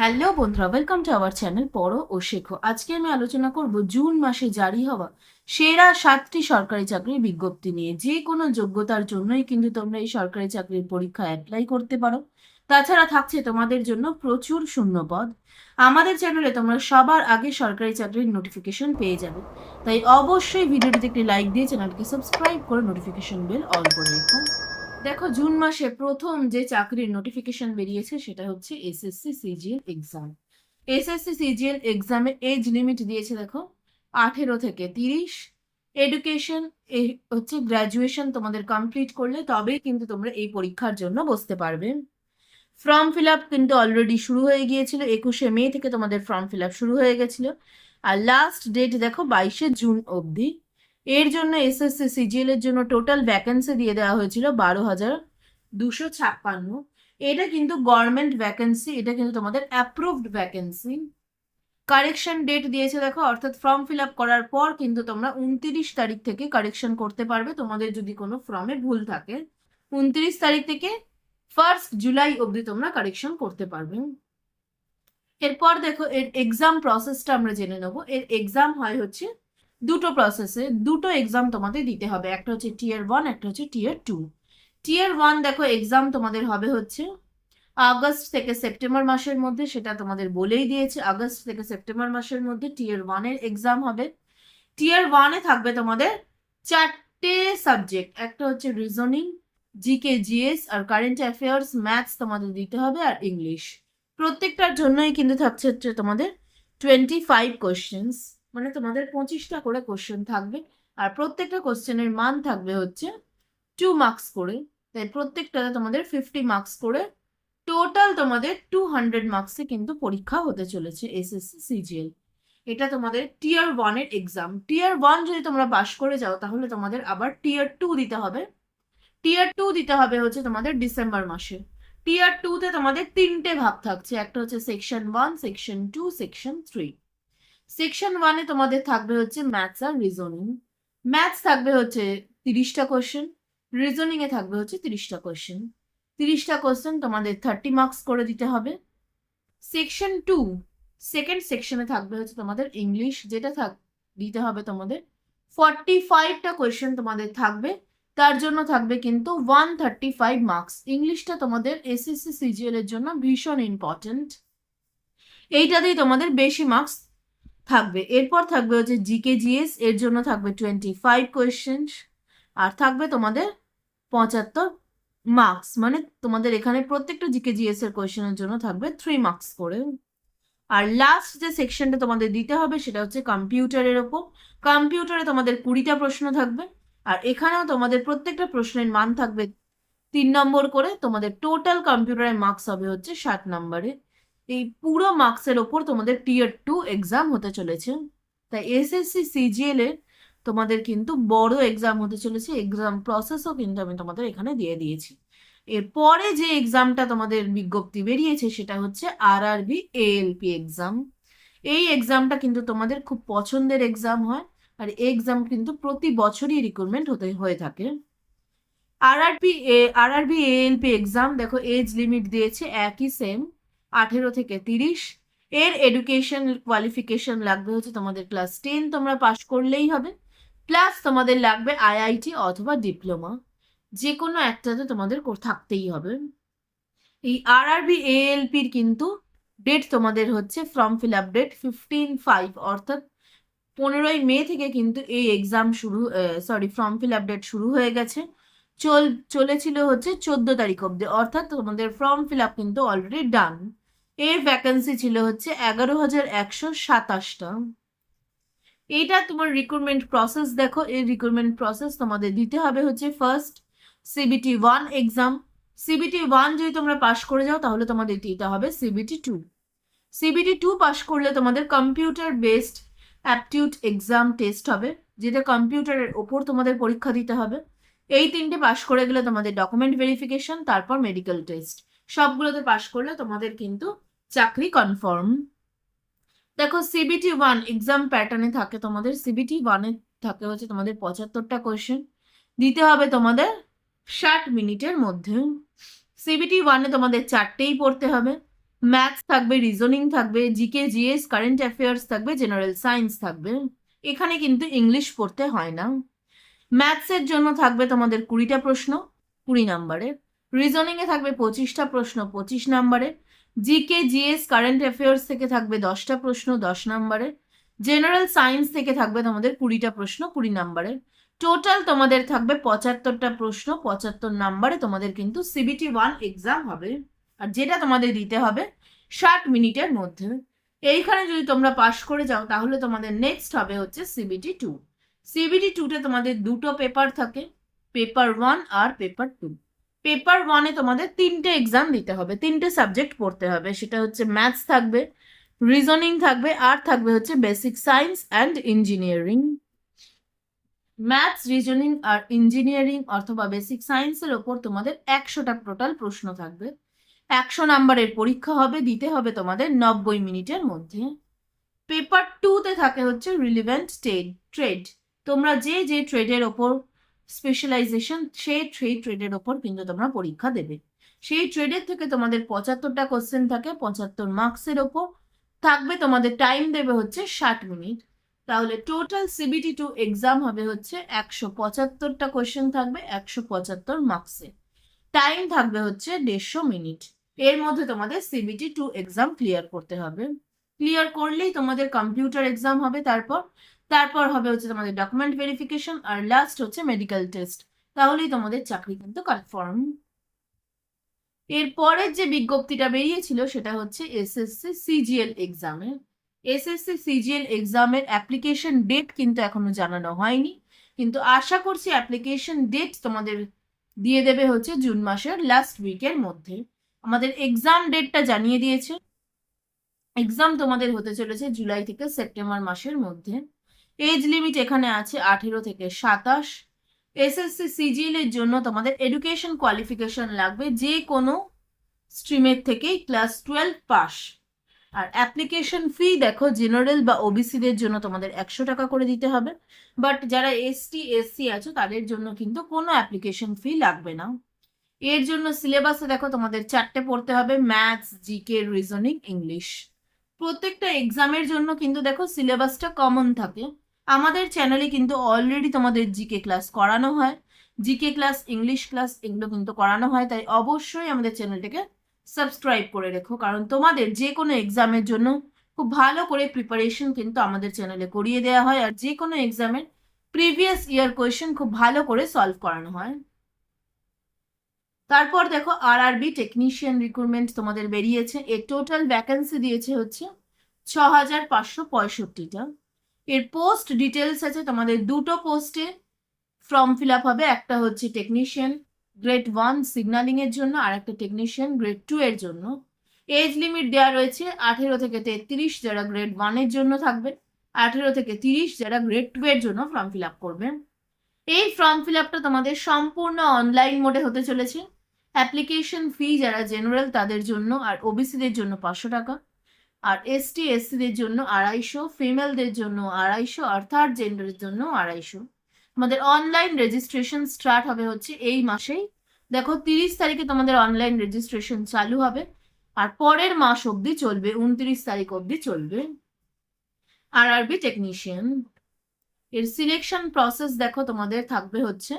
Hello বন্ধুরা, welcome to our channel পড়ো ও শেখো। আজকে আমি আলোচনা করব জুন মাসে জারি হওয়া সেরা 7টি সরকারি চাকরির বিজ্ঞপ্তি নিয়ে। যে কোনো যোগ্যতার জন্যই কিন্তু তোমরা এই সরকারি চাকরির পরীক্ষা অ্যাপ্লাই করতে পারো। তাছাড়া থাকছে তোমাদের জন্য প্রচুর শূন্যপদ। আমাদের চ্যানেলে তোমরা সবার আগে সরকারি চাকরির নোটিফিকেশন পেয়ে যাবে। তাই অবশ্যই ভিডিওটিতে একটি লাইক দিয়ে চ্যানেলকে সাবস্ক্রাইব করে নোটিফিকেশন বেল অল করে রেখো। দেখো, জুন মাসে প্রথম যে চাকরির নোটিফিকেশন বেরিয়েছে সেটা হচ্ছে SSC CGL exam. SSC CGL এক্সামে এজ লিমিট দিয়েছে দেখো 18 থেকে 30। এডুকেশন হচ্ছে গ্র্যাজুয়েশন তোমাদের কমপ্লিট করলে তবেই কিন্তু তোমরা এই পরীক্ষার জন্য বসতে পারবে। ফর্ম ফিল আপ কিন্তু অলরেডি শুরু হয়ে গিয়েছিল, 21শে মে থেকে তোমাদের ফর্ম ফিল আপ শুরু হয়ে গেছিল। আর লাস্ট ডেট দেখো 22শে জুন অবধি। এর জন্য এসএসসি সিজিএল এর জন্য টোটাল ভ্যাকেন্সি দিয়ে দেওয়া হয়েছিল 12,256। এটা কিন্তু গভর্নমেন্ট ভ্যাকেন্সি, এটা কিন্তু তোমাদের অ্যাপ্রুভড ভ্যাকেন্সি। কারেকশন ডেট দিয়েছে দেখো, অর্থাৎ ফর্ম ফিল আপ করার পর কিন্তু তোমরা 29 তারিখ থেকে কারেকশন করতে পারবে তোমাদের যদি কোনো ফর্মে ভুল থাকে। 29 তারিখ থেকে 1 জুলাই অবধি তোমরা কারেকশন করতে পারবে। এরপর দেখো, এর এক্সাম প্রসেসটা আমরা জেনে নেবো। এর এক্সাম হয় হচ্ছে দুটো প্রসেসে, দুটো এক্সাম তোমাদের দিতে হবে। একটা হচ্ছে টিয়ার 1, একটা হচ্ছে টিয়ার 2। টিয়ার 1 দেখো এক্সাম তোমাদের হবে হচ্ছে আগস্ট থেকে সেপ্টেম্বর মাসের মধ্যে, সেটা তোমাদের বলেই দিয়েছে। আগস্ট থেকে সেপ্টেম্বর মাসের মধ্যে টিয়ার 1 এর এক্সাম হবে। টিয়ার 1-এ থাকবে তোমাদের 4টে সাবজেক্ট। একটা হচ্ছে রিজনিং, জিকে জিএস আর কারেন্ট অ্যাফেয়ার্স, ম্যাথস তোমাদের দিতে হবে, আর ইংলিশ। প্রত্যেকটার জন্যই কিন্তু থাকছে হচ্ছে তোমাদের 25 কোশ্চেন্স, মানে তোমাদের 25টা করে কোশ্চেন থাকবে। আর প্রত্যেকটা কোশ্চেনের মান থাকবে হচ্ছে 2 মার্কস করে। তাই প্রত্যেকটাতে তোমাদের 50 মার্কস করে। টোটাল তোমাদের 200 মার্কসে কিন্তু পরীক্ষা হতে চলেছে এসএসসি সিজিএল। এটা তোমাদের টিয়ার 1-এর এক্সাম। টিয়ার 1 যদি তোমরা পাশ করে যাও তাহলে তোমাদের আবার টিয়ার 2 দিতে হবে। টিয়ার 2 দিতে হবে হচ্ছে তোমাদের ডিসেম্বর মাসে। টিয়ার 2-তে তোমাদের 3টে ভাগ থাকছে, একটা হচ্ছে সেকশন 1, সেকশন 2, সেকশন 3। সেকশন 1-এ তোমাদের থাকবে হচ্ছে ম্যাথস আর রিজনিং। ম্যাথস থাকবে হচ্ছে 30টা কোশ্চেন, রিজনিং এ থাকবে হচ্ছে 30টা কোশ্চেন। 30টা কোশ্চেন তোমাদের 30 মার্কস করে দিতে হবে। সেকশন 2 সেকেন্ড সেকশনে থাকবে হচ্ছে তোমাদের ইংলিশ, যেটা দিতে হবে তোমাদের 45টা কোয়েশ্চেন তোমাদের থাকবে। তার জন্য থাকবে কিন্তু 135 মার্কস। ইংলিশটা তোমাদের এসএসসি সিজিএল এর জন্য ভীষণ ইম্পর্টেন্ট, এইটাতেই তোমাদের বেশি মার্কস থাকবে। এরপর থাকবে হচ্ছে জিকে জিএস, এর জন্য থাকবে 25 কোয়েশ্চেন। আর থাকবে তোমাদের 75 মার্কস, মানে তোমাদের এখানে প্রত্যেকটা জিকে জিএস এর কোয়েশ্চেনের জন্য থাকবে 3 মার্কস করে। আর লাস্ট যে সেকশনটা তোমাদের দিতে হবে সেটা হচ্ছে কম্পিউটারের ওপর। কম্পিউটারে তোমাদের 20টা প্রশ্ন থাকবে। আর এখানেও তোমাদের প্রত্যেকটা প্রশ্নের মান থাকবে 3 নম্বর করে। তোমাদের টোটাল কম্পিউটারের মার্কস হবে হচ্ছে 60 নম্বরে। এই পুরো মার্কসের ওপর তোমাদের টিয়ার 2 এক্সাম হতে চলেছে। তাই এসএসসি সিজিএল এর তোমাদের কিন্তু বড় এক্সাম হতে চলেছে। এক্সাম প্রসেসও কিন্তু আমি তোমাদের এখানে দিয়ে দিয়েছি। এরপরে যে এক্সামটা তোমাদের বিজ্ঞপ্তি বেরিয়েছে সেটা হচ্ছে আরআরবি এএলপি এক্সাম। এই এক্সামটা কিন্তু তোমাদের খুব পছন্দের এক্সাম হয়। আর এই এক্সাম কিন্তু প্রতি বছরই রিক্রুটমেন্ট হয়ে থাকে। আরআরবি এএলপি এক্সাম দেখো এজ লিমিট দিয়েছে একই সেম, 18 থেকে 30। এর এডুকেশন কোয়ালিফিকেশন লাগবে হচ্ছে তোমাদের ক্লাস 10 তোমরা পাশ করলেই হবে, প্লাস তোমাদের লাগবে আইআইটি অথবা ডিপ্লোমা, যে কোনো একটাতে তোমাদের থাকতেই হবে। এই আরআরবি এএলপির কিন্তু ডেট তোমাদের হচ্ছে ফর্ম ফিল আপ ডেট 15/5, অর্থাৎ 15ই মে থেকে কিন্তু এই এক্সাম শুরু, sorry, form fill up date শুরু হয়ে গেছে। চলেছিল হচ্ছে 14 তারিখ অব্দি, অর্থাৎ তোমাদের ফর্ম ফিল আপ কিন্তু অলরেডি ডান। এর ভ্যাকেন্সি ছিল হচ্ছে 11,127টা। এইটা তোমার রিক্রুটমেন্ট প্রসেস দেখো। এই রিক্রুটমেন্ট প্রসেস তোমাদের দিতে হবে হচ্ছে ফার্স্ট CBT 1 এক্সাম। CBT 1 যদি তোমরা পাশ করে যাও তাহলে তোমাদের দিতে হবে CBT 2। CBT 2 পাশ করলে তোমাদের computer based aptitude exam test হবে, যেটা কম্পিউটারের ওপর তোমাদের পরীক্ষা দিতে হবে। এই 3টে পাশ করে গেলে তোমাদের ডকুমেন্ট ভেরিফিকেশন, তারপর মেডিকেল টেস্ট, সবগুলোতে পাশ করলে তোমাদের কিন্তু চাকরি কনফার্ম। দেখো, CBT 1 এক্সাম প্যাটার্নে থাকে তোমাদের। CBT 1-এ থাকে হচ্ছে তোমাদের 75টা কোয়েশ্চেন, দিতে হবে তোমাদের 60 মিনিটের মধ্যে। CBT 1-এ তোমাদের 4টেই পড়তে হবে। ম্যাথস থাকবে, রিজনিং থাকবে, জিকে জিএস, কারেন্ট অ্যাফেয়ার্স থাকবে, জেনারেল সায়েন্স থাকবে। এখানে কিন্তু ইংলিশ পড়তে হয় না। ম্যাথসের জন্য থাকবে তোমাদের 20টা প্রশ্ন 20 নাম্বারে, রিজনিং এ থাকবে 25টা প্রশ্ন 25 নাম্বারে, জিকে জিএস কারেন্ট অ্যাফেয়ার্স থেকে থাকবে 10টা প্রশ্ন 10 নাম্বারে, জেনারেল সায়েন্স থেকে থাকবে তোমাদের 20টা প্রশ্ন 20 নাম্বারে। টোটাল তোমাদের থাকবে 75টা প্রশ্ন 75 নাম্বারে। তোমাদের কিন্তু সিবিটি 1 এক্সাম হবে, আর যেটা তোমাদের দিতে হবে 60 মিনিটের মধ্যে। এইখানে যদি তোমরা পাশ করে যাও তাহলে তোমাদের নেক্সট হবে হচ্ছে সিবিটি 2। সিবিটি 2তে তোমাদের দুটো পেপার থাকে, পেপার 1 আর পেপার 2। পেপার 1-এ তোমাদের 3টে এক্সাম দিতে হবে, 3টে সাবজেক্ট পড়তে হবে। সেটা হচ্ছে ম্যাথস থাকবে, রিজনিং থাকবে, আর থাকবে হচ্ছে basic science and engineering. Maths, reasoning আর ইঞ্জিনিয়ারিং অথবা বেসিক সায়েন্সের ওপর তোমাদের 100টা টোটাল প্রশ্ন থাকবে। 100 নাম্বারের পরীক্ষা হবে, দিতে হবে তোমাদের 90 মিনিটের মধ্যে। পেপার 2-তে থাকে হচ্ছে রিলিভেন্ট ট্রেড। তোমরা যে যে ট্রেডের ওপর স্পেশালাইজেশন, সেই ট্রেডের ওপর কিন্তু তোমরা পরীক্ষা দেবে। সেই ট্রেডের থেকে তোমাদের 75টা কোশ্চেন থাকে, 75 মার্কসের ওপর থাকবে। তোমাদের টাইম দেবে হচ্ছে 60 মিনিট। তাহলে টোটাল সিবিটি 2 এক্সাম হবে হচ্ছে 175টা কোশ্চেন থাকবে 175 মার্কসে, টাইম থাকবে হচ্ছে 150 মিনিট। এর মধ্যে তোমাদের সিবিটি 2 এক্সাম ক্লিয়ার করতে হবে। ক্লিয়ার করলেই তোমাদের কম্পিউটার এক্সাম হবে, তারপর হবে হচ্ছে তোমাদের ডকুমেন্ট ভেরিফিকেশন, আর লাস্ট হচ্ছে মেডিকেল টেস্ট। তাহলেই তোমাদের চাকরি কিন্তু কনফার্ম। এরপরের যে বিজ্ঞপ্তিটা বেরিয়েছিল সেটা হচ্ছে এসএসসি সিজিএল এক্সামের। এসএসসি সিজিএল এক্সামের অ্যাপ্লিকেশন ডেট কিন্তু এখনো জানানো হয়নি, কিন্তু আশা করছি অ্যাপ্লিকেশন ডেট তোমাদের দিয়ে দেবে হচ্ছে জুন মাসের লাস্ট উইকের মধ্যে। আমাদের এক্সাম ডেটটা জানিয়ে দিয়েছে। এক্সাম তোমাদের হতে চলেছে জুলাই থেকে সেপ্টেম্বর মাসের মধ্যে। এজ লিমিট এখানে আছে 18 থেকে 27। এসএসসি সিজিএল এর জন্য তোমাদের এডুকেশন কোয়ালিফিকেশন লাগবে, যে কোনো স্ট্রিমের থেকেই ক্লাস 12 পাস। আর অ্যাপ্লিকেশন ফি দেখো, জেনারেল বা ওবিসিদের জন্য তোমাদের 100 টাকা করে দিতে হবে, বাট যারা এসটি এসসি আছো তাদের জন্য কিন্তু কোনো অ্যাপ্লিকেশন ফি লাগবে না। এর জন্য সিলেবাসে দেখো তোমাদের 4টে পড়তে হবে, ম্যাথস, জিকে, রিজনিং, ইংলিশ। প্রত্যেকটা এক্সামের জন্য কিন্তু দেখো সিলেবাসটা কমন থাকে। আমাদের চ্যানেলে কিন্তু অলরেডি তোমাদের জিকে ক্লাস করানো হয়, জিকে ক্লাস, ইংলিশ ক্লাস এগুলো কিন্তু করানো হয়। তাই অবশ্যই আমাদের চ্যানেলটাকে সাবস্ক্রাইব করে রেখো, কারণ তোমাদের যে কোনো এক্সামের জন্য খুব ভালো করে প্রিপারেশন কিন্তু আমাদের চ্যানেলে করিয়ে দেওয়া হয়, আর যে কোনো এক্সামের প্রিভিয়াস ইয়ার কোয়েশ্চেন খুব ভালো করে সলভ করানো হয়। তারপর দেখো আরআরবি টেকনিশিয়ান রিক্রুটমেন্ট তোমাদের বেরিয়েছে। এর টোটাল ভ্যাকেন্সি দিয়েছে হচ্ছে 6565টা। এর পোস্ট ডিটেলস আছে, তোমাদের দুটো পোস্টে ফর্ম ফিল আপ হবে। একটা হচ্ছে টেকনিশিয়ান গ্রেড 1 সিগন্যালিং এর জন্য, আর একটা টেকনিশিয়ান গ্রেড 2 এর জন্য। এজ লিমিট দেওয়া রয়েছে 18 থেকে 33 যারা গ্রেড 1 এর জন্য থাকবে, 18 থেকে 30 যারা গ্রেড 2 এর জন্য ফর্ম ফিল আপ করবে। এই ফর্ম ফিল আপটা তোমাদের সম্পূর্ণ অনলাইন মোডে হতে চলেছে। অ্যাপ্লিকেশন ফি যারা জেনারেল তাদের জন্য আর ওবিসিদের জন্য 500 টাকা, আর এসটি এসসিদের জন্য 250, ফিমেলদের জন্য 250, আর থার্ড জেন্ডারের জন্য 250। আমাদের অনলাইন রেজিস্ট্রেশন স্টার্ট হবে হচ্ছে এই মাসেই। দেখো 30 তারিখে তোমাদের অনলাইন রেজিস্ট্রেশন চালু হবে, আর পরের মাস অবধি চলবে, 29 তারিখ অবধি চলবে। আরআরবি টেকনিশিয়ান এর সিলেকশন প্রসেস দেখো তোমাদের থাকবে হচ্ছে,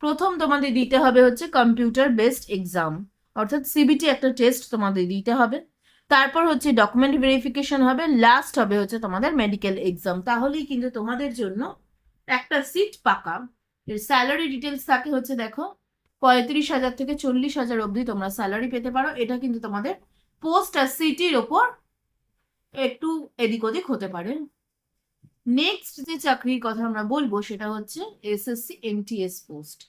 প্রথম তোমাদের দিতে হবে হচ্ছে কম্পিউটার বেসড এক্সাম, অর্থাৎ সিবিটি একটা টেস্ট তোমাদের দিতে হবে। তারপর হচ্ছে ডকুমেন্ট ভেরিফিকেশন হবে, লাস্ট হবে হচ্ছে তোমাদের মেডিকেল এক্সাম। তাহলেই কিন্তু তোমাদের জন্য একটা সিট পাকা। এর স্যালারি ডিটেলস থাকে হচ্ছে দেখো, 35,000 থেকে 40,000 অবধি তোমরা স্যালারি পেতে পারো। এটা কিন্তু তোমাদের পোস্ট আর সিটির ওপর একটু এদিক ওদিক হতে পারে। নেক্সট যে চাকরির কথা আমরা বলবো সেটা হচ্ছে SSC MTS post.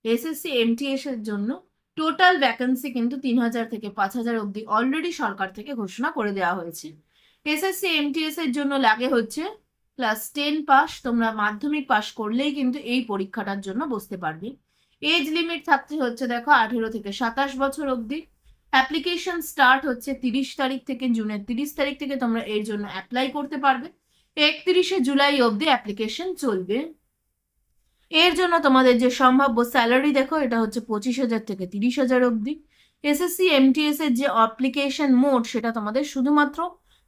SSC MTS এর জন্য টোটাল ভ্যাকেন্সি কিন্তু 3,000 থেকে 5,000 অবধি অলরেডি সরকার থেকে ঘোষণা করে দেওয়া হয়েছে। এসএসসি এমটিএস এর জন্য লাগে হচ্ছে ক্লাস 10 পাস। তোমরা মাধ্যমিক পাস করলেই কিন্তু এই পরীক্ষাটার জন্য বসতে পারবে। এজ লিমিট থাকতে হচ্ছে দেখো 18 থেকে 27 বছর অবধি। অ্যাপ্লিকেশন স্টার্ট হচ্ছে 30 তারিখ থেকে, জুনের 30 তারিখ থেকে তোমরা এর জন্য অ্যাপ্লাই করতে পারবে। 31শে জুলাই অবধি অ্যাপ্লিকেশন চলবে। এর জন্য তোমাদের যে সম্ভাব্য স্যালারি দেখো, এটা হচ্ছে 25,000 থেকে 30,000 অবধি। এসএসসি এমটিএস এর যে অ্যাপ্লিকেশন মোড সেটা তোমাদের শুধুমাত্র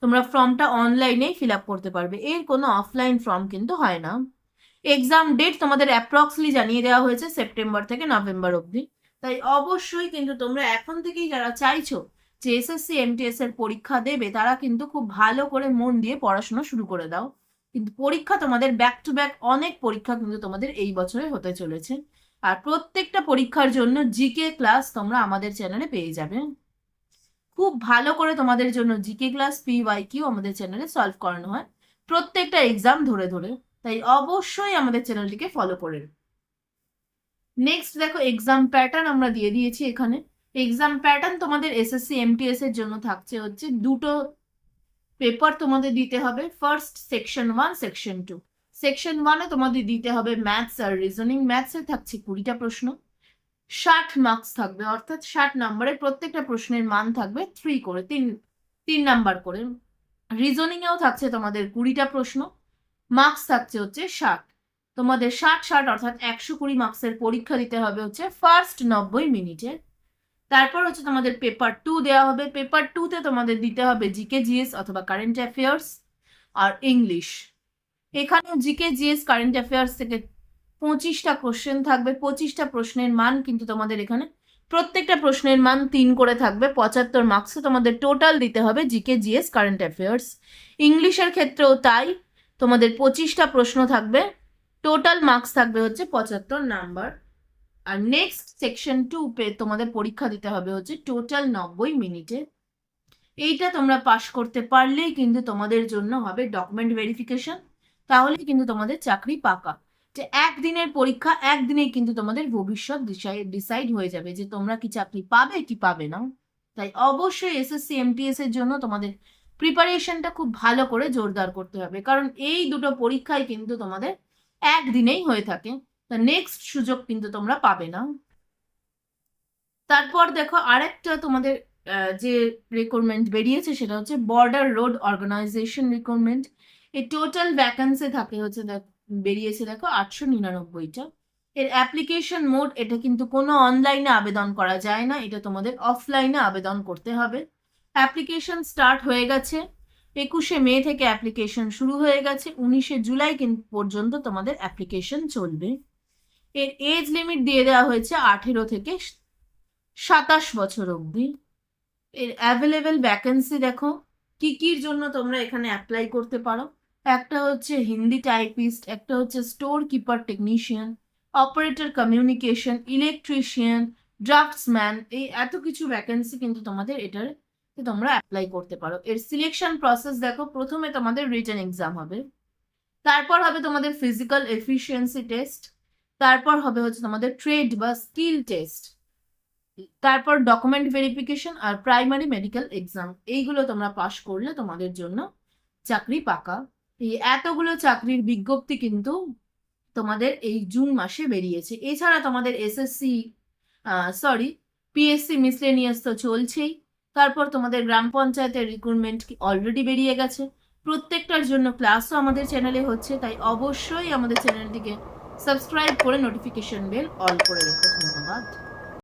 তোমরা ফর্মটা অনলাইনেই ফিল আপ করতে পারবে, এর কোনো অফলাইন ফর্ম কিন্তু হয় না। এক্সাম ডেট তোমাদের অ্যাপ্রক্সলি জানিয়ে দেওয়া হয়েছে সেপ্টেম্বর থেকে নভেম্বর অবধি। তাই অবশ্যই কিন্তু তোমরা এখন থেকেই যারা চাইছো যে এসএসসি এমটিএস এর পরীক্ষা দেবে তারা কিন্তু খুব ভালো করে মন দিয়ে পড়াশোনা শুরু করে দাও। কিন্তু পরীক্ষা তোমাদের ব্যাক টু ব্যাক অনেক পরীক্ষা কিন্তু তোমাদের এই বছরে হতে চলেছে। আর প্রত্যেকটা পরীক্ষার জন্য জিকে ক্লাস তোমরা আমাদের চ্যানেলে পেয়ে যাবে। খুব ভালো করে তোমাদের জন্য জিকে ক্লাস PYQ আমাদের চ্যানেলে সলভ করানো হয় প্রত্যেকটা এক্সাম ধরে ধরে। তাই অবশ্যই আমাদের চ্যানেলটিকে ফলো করে। নেক্সট দেখো এক্সাম প্যাটার্ন আমরা দিয়ে দিয়েছি এখানে। এক্সাম প্যাটার্ন তোমাদের এসএসসি এমটিএস এর জন্য থাকছে হচ্ছে দুটো পেপার তোমাদের দিতে হবে। First section 1, section 2। সেকশন 1-এ তোমাদের দিতে হবে ম্যাথস আর রিজনিং। ম্যাথসে থাকছে 20টা প্রশ্ন, 60 মার্কস থাকবে, অর্থাৎ 60 নম্বরের প্রত্যেকটা প্রশ্নের মান থাকবে 3 করে, 3 নাম্বার করে। রিজনিং এও থাকছে তোমাদের 20টা প্রশ্ন, মার্কস থাকছে হচ্ছে 60। তোমাদের 60 অর্থাৎ 120 মার্কসের পরীক্ষা দিতে হবে হচ্ছে ফার্স্ট 90 মিনিটে। তারপর হচ্ছে তোমাদের পেপার 2 দেওয়া হবে। পেপার 2-তে তোমাদের দিতে হবে জিকে জিএস অথবা কারেন্ট অ্যাফেয়ার্স আর ইংলিশ। এখানে জিকে জিএস কারেন্ট অ্যাফেয়ার্স থেকে 25টা কোশ্চেন থাকবে। 25টা প্রশ্নের মান কিন্তু তোমাদের এখানে প্রত্যেকটা প্রশ্নের মান 3 করে থাকবে। 75 মার্কসে তোমাদের টোটাল দিতে হবে জিকে জিএস কারেন্ট অ্যাফেয়ার্স। ইংলিশের ক্ষেত্রেও তাই, তোমাদের 25টা প্রশ্ন থাকবে, টোটাল মার্কস থাকবে হচ্ছে 75 নাম্বার। আর নেক্সট সেকশন 2 তোমাদের পরীক্ষা দিতে হবে হচ্ছে টোটাল 90 মিনিটে। এইটা তোমরা পাশ করতে পারলেই কিন্তু তোমাদের জন্য হবে ডকুমেন্ট ভেরিফিকেশন, তাহলে কিন্তু তোমাদের চাকরি পাকা। যে একদিনের পরীক্ষা, একদিনেই কিন্তু তোমাদের ভবিষ্যৎ ডিসাইড হয়ে যাবে যে তোমরা কি চাকরি পাবে কি পাবে না। তাই অবশ্যই এসএসসি এমটিএস এর জন্য তোমাদের প্রিপারেশনটা খুব ভালো করে জোরদার করতে হবে, কারণ এই দুটো পরীক্ষাই কিন্তু তোমাদের একদিনেই হয়ে থাকে। তা নেক্সট সুযোগ কিন্তু তোমরা পাবে না। তারপর দেখো আরেকটা তোমাদের যে রিক্রুটমেন্ট বেরিয়েছে সেটা হচ্ছে বর্ডার রোড অর্গানাইজেশন রিক্রুটমেন্ট। এই টোটাল ভ্যাকান্সি থাকে হচ্ছে বেরিয়েছে দেখো 899টা। এর অ্যাপ্লিকেশন মোড, এটা কিন্তু কোনো অনলাইনে আবেদন করা যায় না, এটা তোমাদের অফলাইনে আবেদন করতে হবে। অ্যাপ্লিকেশন স্টার্ট হয়ে গেছে, 21শে মে থেকে অ্যাপ্লিকেশন শুরু হয়ে গেছে, 19শে জুলাই পর্যন্ত তোমাদের অ্যাপ্লিকেশন চলবে। এর এজ লিমিট দিয়ে দেওয়া হয়েছে 18 থেকে 27 বছর অবধি। এর অ্যাভেলেবেল ভ্যাকেন্সি দেখো কি কির জন্য তোমরা এখানে অ্যাপ্লাই করতে পারো। একটা হচ্ছে হিন্দি টাইপিস্ট, একটা হচ্ছে store keeper technician, operator communication, electrician, draughtsman, এই এত কিছু ভ্যাকেন্সি কিন্তু তোমাদের এটার তোমরা অ্যাপ্লাই করতে পারো। এর সিলেকশন প্রসেস দেখো, প্রথমে তোমাদের রিটেন এক্সাম হবে, তারপর হবে তোমাদের ফিজিক্যাল এফিসিয়েন্সি টেস্ট, তারপর হবে হচ্ছে তোমাদের ট্রেড বা স্কিল টেস্ট, তারপর ডকুমেন্ট ভেরিফিকেশন আর প্রাইমারি মেডিকেল এক্সাম। এইগুলো তোমরা পাশ করলে তোমাদের জন্য চাকরি পাকা। এই এতগুলো চাকরির বিজ্ঞপ্তি কিন্তু তোমাদের এই জুন মাসে বেরিয়েছে। এছাড়া তোমাদের পিএসসি মিসলেনিয়াস তো চলছেই। তারপর তোমাদের গ্রাম পঞ্চায়েতের রিক্রুটমেন্ট অলরেডি বেরিয়ে গেছে। প্রত্যেকটার জন্য ক্লাসও আমাদের চ্যানেলে হচ্ছে, তাই অবশ্যই আমাদের চ্যানেলটিকে সাবস্ক্রাইব করে নোটিফিকেশন বেল অল করে রেখো। ধন্যবাদ।